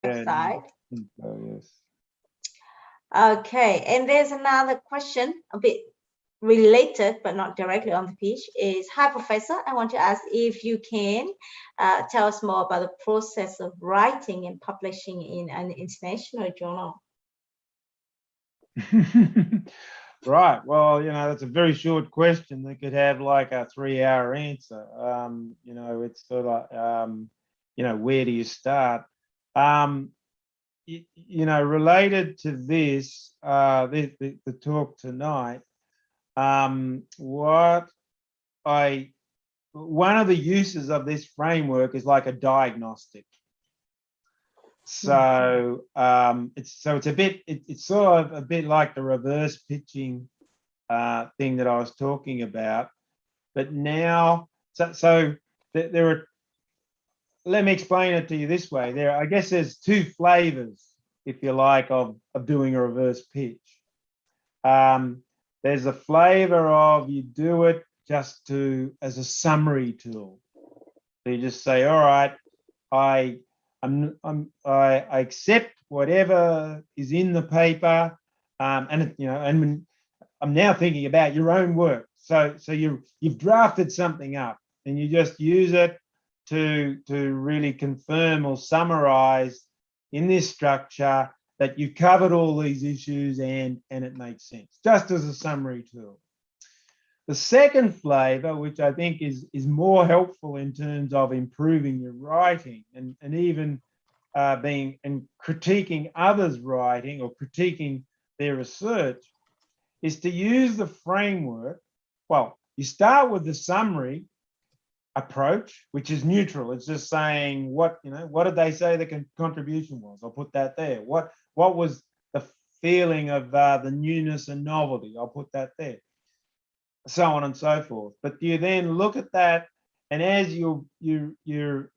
Yeah, website. yes. Okay, and there's another question, a bit related but not directly on the page. Is, hi Professor, I want to ask if you can tell us more about the process of writing and publishing in an international journal. Right. Well, that's a very short question that could have like a 3-hour answer. It's sort of, where do you start? Related to this, the talk tonight, one of the uses of this framework is like a diagnostic. So it's sort of a bit like the reverse pitching thing that I was talking about, but now there are. Let me explain it to you this way. I guess there's two flavors, if you like, of doing a reverse pitch. There's a flavor of you do it just as a summary tool. So you just say, all right, I accept whatever is in the paper, and I'm now thinking about your own work. So you've drafted something up, and you just use it to really confirm or summarize in this structure that you've covered all these issues and it makes sense, just as a summary tool. The second flavor, which I think is more helpful in terms of improving your writing and even critiquing others' writing or critiquing their research, is to use the framework. Well, you start with the summary approach, which is neutral. It's just saying what did they say the contribution was? I'll put that there. What was the feeling of the newness and novelty? I'll put that there. So on and so forth. But you then look at that, and as you're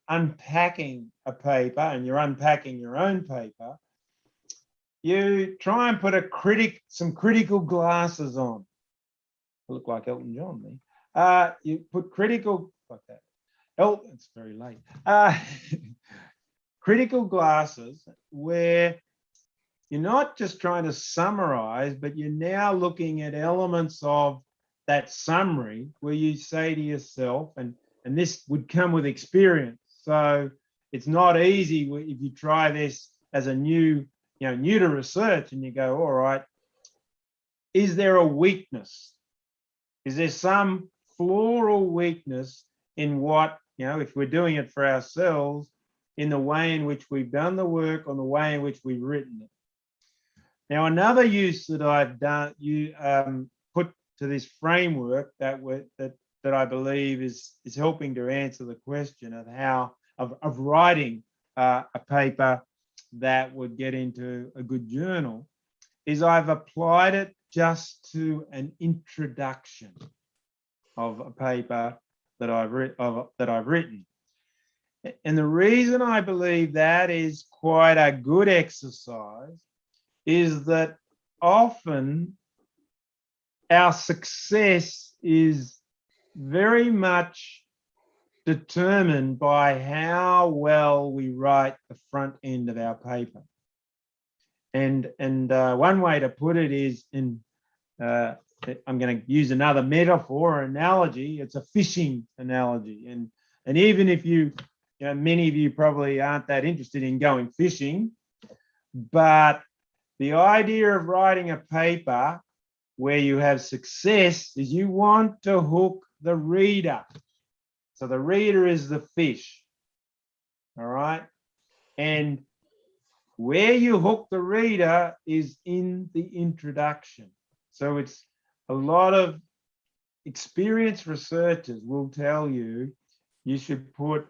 unpacking a paper and you're unpacking your own paper, you try and put some critical glasses on. I look like Elton John, me. You put critical like that. It's very late. Critical glasses where you're not just trying to summarize, but you're now looking at elements of that summary where you say to yourself, and this would come with experience. So it's not easy if you try this as a new to research and you go, all right, is there a weakness? Is there some flaw or weakness in what, if we're doing it for ourselves, in the way in which we've done the work, or the way in which we've written it? Now, another use that I've done, put to this framework that I believe is helping to answer the question of how of writing a paper that would get into a good journal, is I've applied it just to an introduction of a paper that I've written. And the reason I believe that is quite a good exercise is that often our success is very much determined by how well we write the front end of our paper. And one way to put it is I'm going to use another metaphor or analogy. It's a fishing analogy, and even if many of you probably aren't that interested in going fishing, but the idea of writing a paper where you have success is you want to hook the reader. So the reader is the fish, all right? And where you hook the reader is in the introduction. So it's a lot of experienced researchers will tell you should put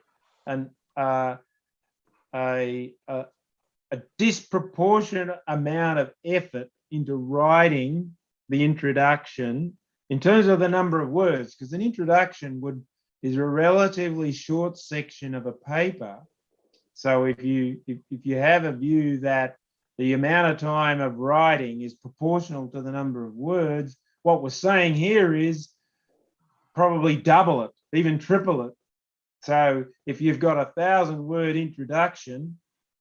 a disproportionate amount of effort into writing the introduction in terms of the number of words, because an introduction is a relatively short section of a paper. So if you have a view that the amount of time of writing is proportional to the number of words, what we're saying here is probably double it, even triple it. So if you've got a 1,000-word introduction,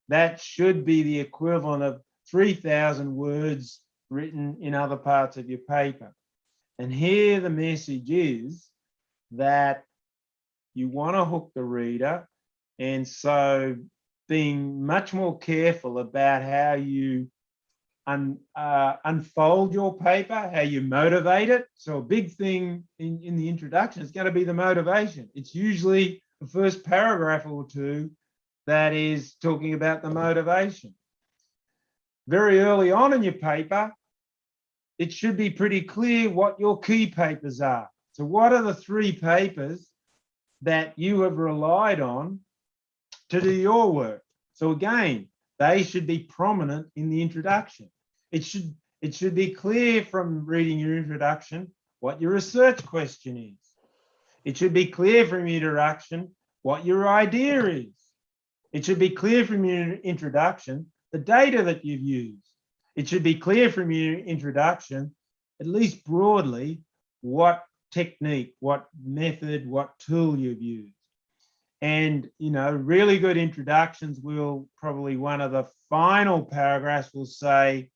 that should be the equivalent of 3,000 words written in other parts of your paper. And here the message is that you want to hook the reader, and so being much more careful about how you unfold your paper, how you motivate it. So a big thing in the introduction is going to be the motivation. It's usually the first paragraph or two that is talking about the motivation. Very early on in your paper, it should be pretty clear what your key papers are. So what are the 3 papers that you have relied on to do your work? So again, they should be prominent in the introduction. It should be clear from reading your introduction what your research question is. It should be clear from your introduction what your idea is. It should be clear from your introduction the data that you've used. It should be clear from your introduction, at least broadly, what technique, what method, what tool you've used. And, you know, really good introductions will probably, one of the final paragraphs will say,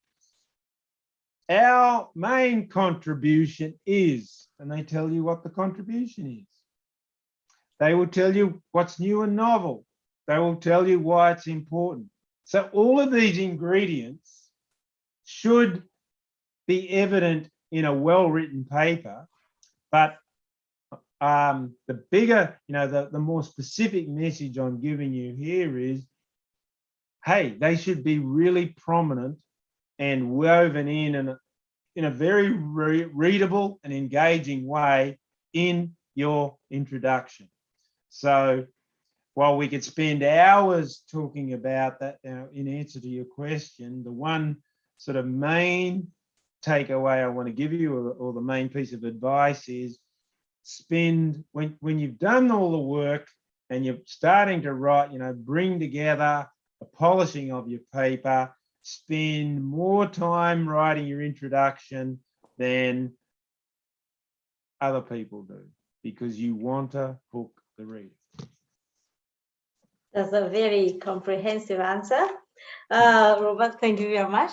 our main contribution is, and they tell you what the contribution is. They will tell you what's new and novel. They will tell you why it's important. So all of these ingredients should be evident in a well-written paper, but the bigger, you know, the more specific message I'm giving you here is, hey, they should be really prominent and woven in a very readable and engaging way in your introduction. So while we could spend hours talking about that, in answer to your question, the one sort of main takeaway I want to give you, or the main piece of advice is, when you've done all the work and you're starting to write, you know, bring together the polishing of your paper, spend more time writing your introduction than other people do, because you want to hook the reader. That's a very comprehensive answer. Robert, thank you very much.